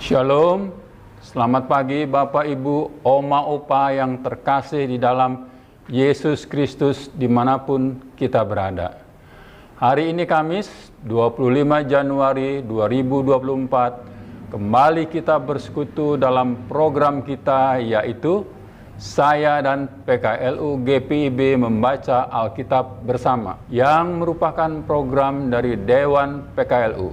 Shalom, selamat pagi Bapak Ibu, Oma Opa yang terkasih di dalam Yesus Kristus dimanapun kita berada. Hari ini Kamis 25 Januari 2024, kembali kita bersekutu dalam program kita, yaitu saya dan PKLU GPIB membaca Alkitab bersama, yang merupakan program dari Dewan PKLU.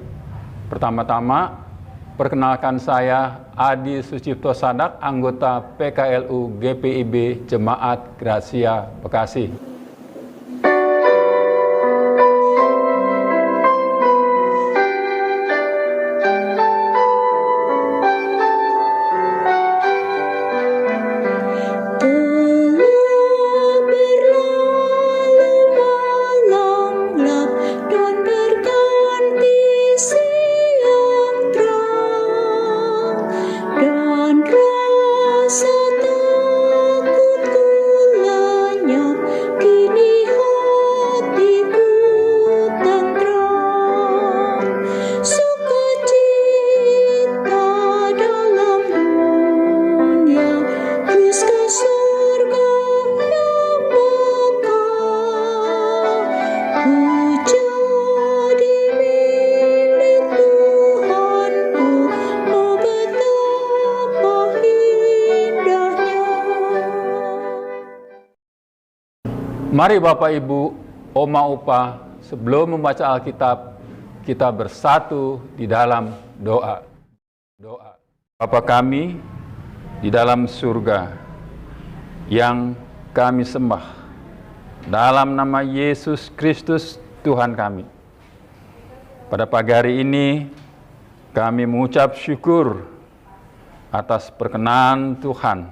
Pertama-tama, perkenalkan saya Adi Sucipto Sadak, anggota PKLU GPIB Jemaat Gracia Bekasi. Mari Bapak Ibu, Oma Opa, sebelum membaca Alkitab, kita bersatu di dalam doa. Bapa kami di dalam surga, yang kami sembah, dalam nama Yesus Kristus Tuhan kami. Pada pagi hari ini, kami mengucap syukur atas perkenan Tuhan,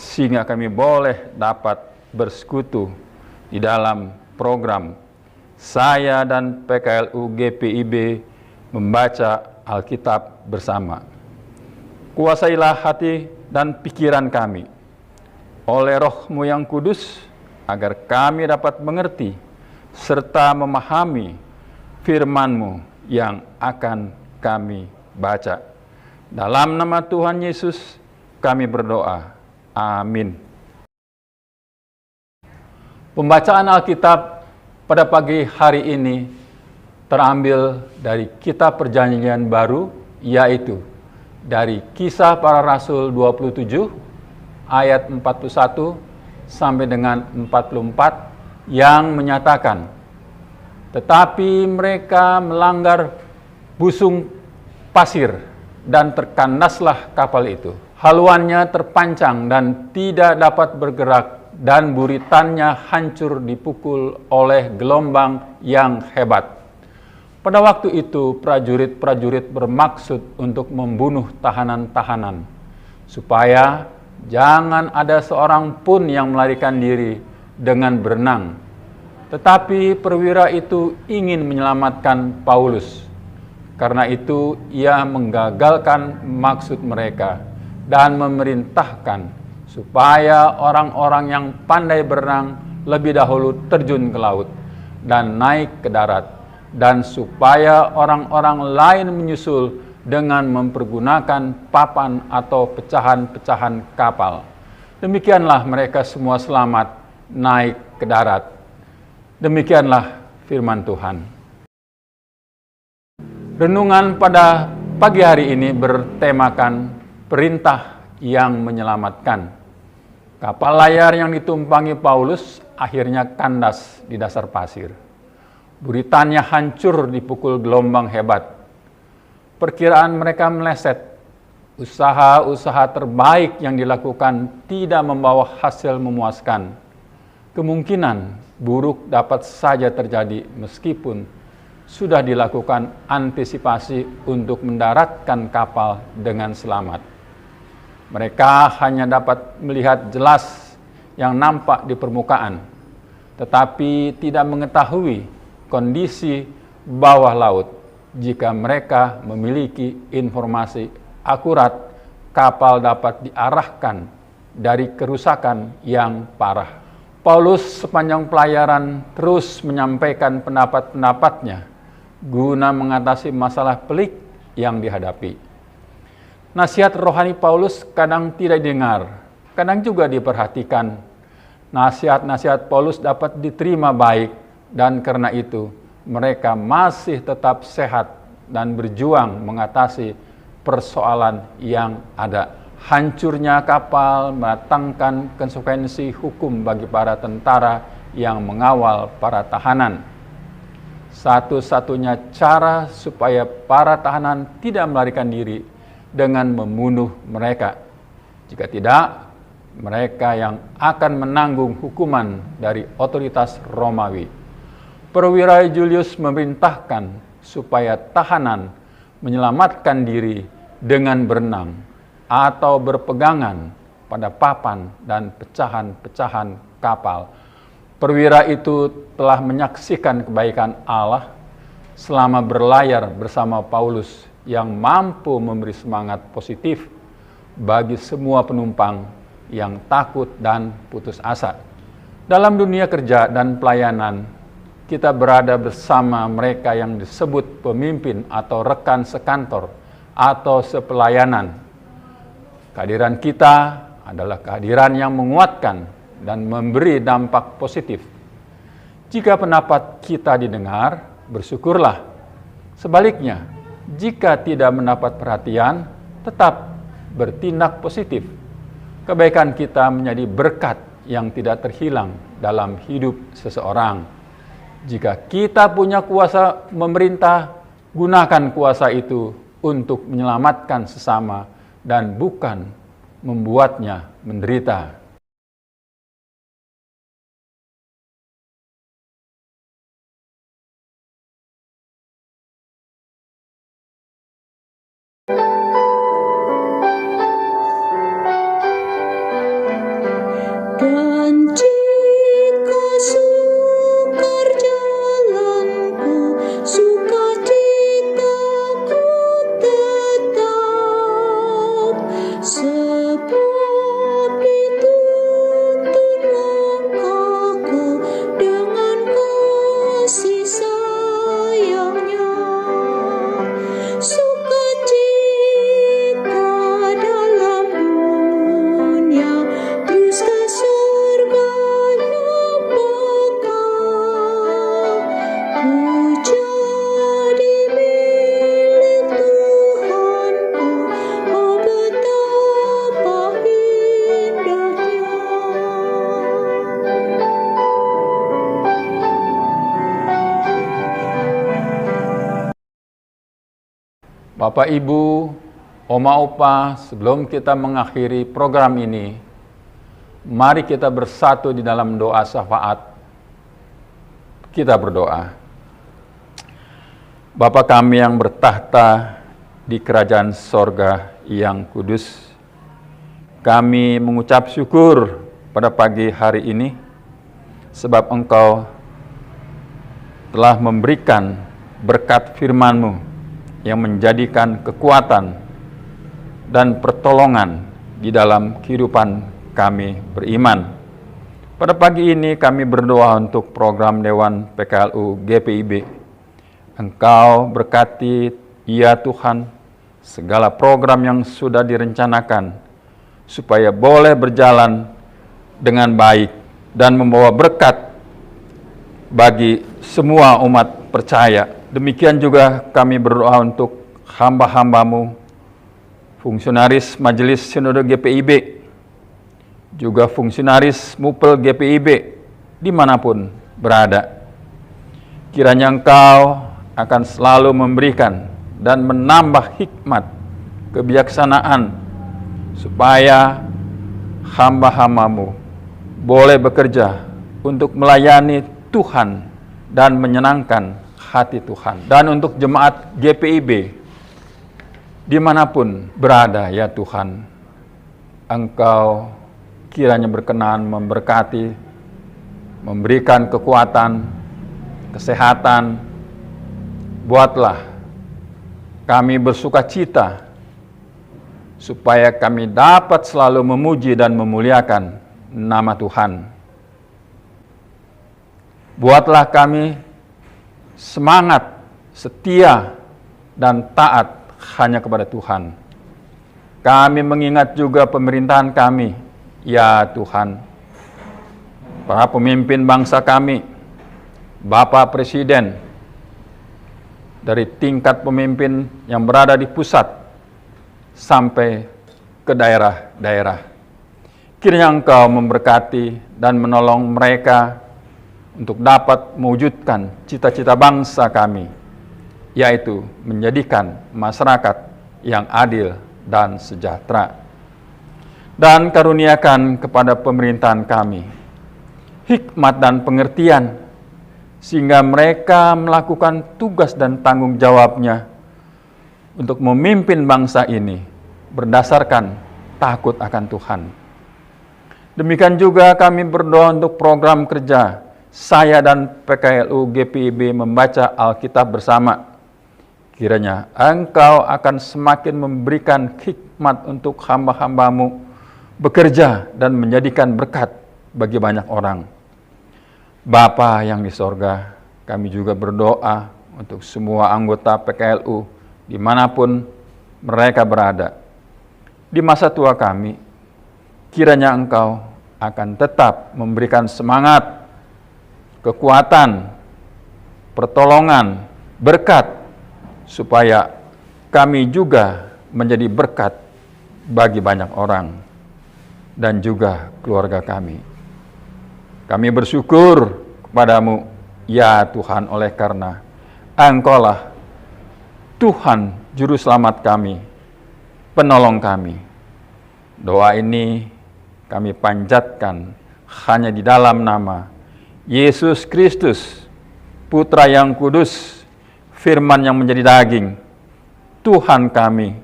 sehingga kami boleh dapat bersekutu di dalam program saya dan PKLU GPIB membaca Alkitab bersama. Kuasailah hati dan pikiran kami oleh Roh-Mu yang kudus, agar kami dapat mengerti serta memahami firman-Mu yang akan kami baca. Dalam nama Tuhan Yesus kami berdoa. Amin. Pembacaan Alkitab pada pagi hari ini terambil dari Kitab Perjanjian Baru, yaitu dari Kisah Para Rasul 27 ayat 41 sampai dengan 44 yang menyatakan, tetapi mereka melanggar busung pasir dan terkandaslah kapal itu. Haluannya terpancang dan tidak dapat bergerak, dan buritannya hancur dipukul oleh gelombang yang hebat. Pada waktu itu prajurit-prajurit bermaksud untuk membunuh tahanan-tahanan, supaya jangan ada seorang pun yang melarikan diri dengan berenang. Tetapi perwira itu ingin menyelamatkan Paulus. Karena itu ia menggagalkan maksud mereka dan memerintahkan supaya orang-orang yang pandai berenang lebih dahulu terjun ke laut dan naik ke darat, dan supaya orang-orang lain menyusul dengan mempergunakan papan atau pecahan-pecahan kapal. Demikianlah mereka semua selamat naik ke darat. Demikianlah firman Tuhan. Renungan pada pagi hari ini bertemakan perintah yang menyelamatkan. Kapal layar yang ditumpangi Paulus akhirnya kandas di dasar pasir. Buritannya hancur dipukul gelombang hebat. Perkiraan mereka meleset. Usaha-usaha terbaik yang dilakukan tidak membawa hasil memuaskan. Kemungkinan buruk dapat saja terjadi meskipun sudah dilakukan antisipasi untuk mendaratkan kapal dengan selamat. Mereka hanya dapat melihat jelas yang nampak di permukaan, tetapi tidak mengetahui kondisi bawah laut. Jika mereka memiliki informasi akurat, kapal dapat diarahkan dari kerusakan yang parah. Paulus sepanjang pelayaran terus menyampaikan pendapat-pendapatnya guna mengatasi masalah pelik yang dihadapi. Nasihat rohani Paulus kadang tidak didengar, kadang juga diperhatikan. Nasihat-nasihat Paulus dapat diterima baik, dan karena itu mereka masih tetap sehat dan berjuang mengatasi persoalan yang ada. Hancurnya kapal mendatangkan konsekuensi hukum bagi para tentara yang mengawal para tahanan. Satu-satunya cara supaya para tahanan tidak melarikan diri dengan membunuh mereka. Jika tidak, mereka yang akan menanggung hukuman dari otoritas Romawi. Perwira Julius memerintahkan supaya tahanan menyelamatkan diri dengan berenang atau berpegangan pada papan dan pecahan-pecahan kapal. Perwira itu telah menyaksikan kebaikan Allah selama berlayar bersama Paulus yang mampu memberi semangat positif bagi semua penumpang yang takut dan putus asa. Dalam dunia kerja dan pelayanan, kita berada bersama mereka yang disebut pemimpin atau rekan sekantor atau sepelayanan. Kehadiran kita adalah kehadiran yang menguatkan dan memberi dampak positif. Jika pendapat kita didengar, bersyukurlah. Sebaliknya, jika tidak mendapat perhatian, tetap bertindak positif. Kebaikan kita menjadi berkat yang tidak terhilang dalam hidup seseorang. Jika kita punya kuasa memerintah, gunakan kuasa itu untuk menyelamatkan sesama dan bukan membuatnya menderita. Dan jika sukar jalanku, sukacitaku tetap, sebab dituntun langkahku dengan kasih sayangnya. Sukacita dalam dunia, terus ke surganya bakal. Ku jadi milik Tuhanku, oh betapa indahnya. Bapak, Ibu, Oma, Opa, sebelum kita mengakhiri program ini, mari kita bersatu di dalam doa syafaat. Kita berdoa. Bapa kami yang bertahta di kerajaan sorga yang kudus, kami mengucap syukur pada pagi hari ini, sebab Engkau telah memberikan berkat firman-Mu yang menjadikan kekuatan dan pertolongan di dalam kehidupan kami beriman. Pada pagi ini kami berdoa untuk program Dewan PKLU GPIB. Engkau berkati, ya Tuhan, segala program yang sudah direncanakan, supaya boleh berjalan dengan baik dan membawa berkat bagi semua umat percaya. Demikian juga kami berdoa untuk hamba-hamba-Mu, fungsionaris Majelis Sinode GPIB, juga fungsionaris MUPEL GPIB, dimanapun berada. Kiranya Engkau akan selalu memberikan dan menambah hikmat, kebijaksanaan, supaya hamba-hamba-Mu boleh bekerja untuk melayani Tuhan dan menyenangkan hati Tuhan. Dan untuk jemaat GPIB, dimanapun berada, ya Tuhan, Engkau kiranya berkenan memberkati, memberikan kekuatan, kesehatan. Buatlah kami bersukacita, supaya kami dapat selalu memuji dan memuliakan nama Tuhan. Buatlah kami semangat, setia, dan taat hanya kepada Tuhan. Kami mengingat juga pemerintahan kami, ya Tuhan, para pemimpin bangsa kami, Bapak Presiden, dari tingkat pemimpin yang berada di pusat sampai ke daerah-daerah. Kiranya Engkau memberkati dan menolong mereka untuk dapat mewujudkan cita-cita bangsa kami, yaitu menjadikan masyarakat yang adil dan sejahtera. Dan karuniakan kepada pemerintahan kami hikmat dan pengertian, sehingga mereka melakukan tugas dan tanggung jawabnya untuk memimpin bangsa ini berdasarkan takut akan Tuhan. Demikian juga kami berdoa untuk program kerja saya dan PKLU GPIB membaca Alkitab bersama. Kiranya Engkau akan semakin memberikan hikmat untuk hamba-hambamu bekerja dan menjadikan berkat bagi banyak orang. Bapa yang di sorga, kami juga berdoa untuk semua anggota PKLU dimanapun mereka berada. Di masa tua kami, kiranya Engkau akan tetap memberikan semangat, kekuatan, pertolongan, berkat, supaya kami juga menjadi berkat bagi banyak orang dan juga keluarga kami. Kami bersyukur kepadamu, ya Tuhan, oleh karena Engkaulah Tuhan Juru Selamat kami, penolong kami. Doa ini kami panjatkan hanya di dalam nama Yesus Kristus, Putra yang kudus, Firman yang menjadi daging, Tuhan kami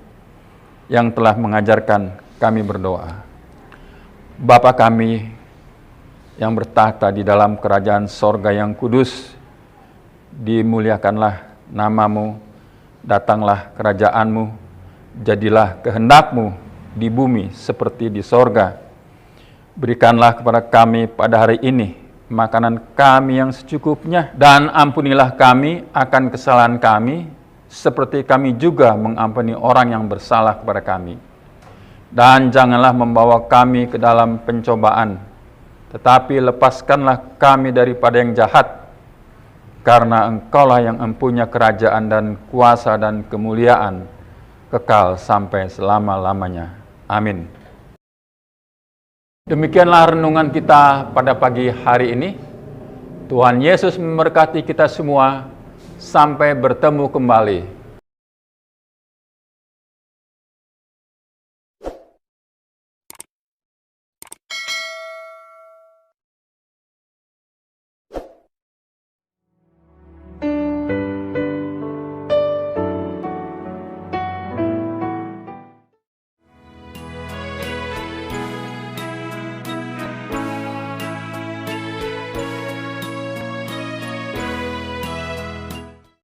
yang telah mengajarkan kami berdoa. Bapa kami yang bertahta di dalam kerajaan sorga yang kudus, dimuliakanlah namamu, datanglah kerajaanmu, jadilah kehendakmu di bumi seperti di sorga. Berikanlah kepada kami pada hari ini makanan kami yang secukupnya, dan ampunilah kami akan kesalahan kami, seperti kami juga mengampuni orang yang bersalah kepada kami. Dan janganlah membawa kami ke dalam pencobaan, tetapi lepaskanlah kami daripada yang jahat, karena Engkaulah yang mempunyai kerajaan dan kuasa dan kemuliaan kekal sampai selama-lamanya. Amin. Demikianlah renungan kita pada pagi hari ini. Tuhan Yesus memberkati kita semua. Sampai bertemu kembali.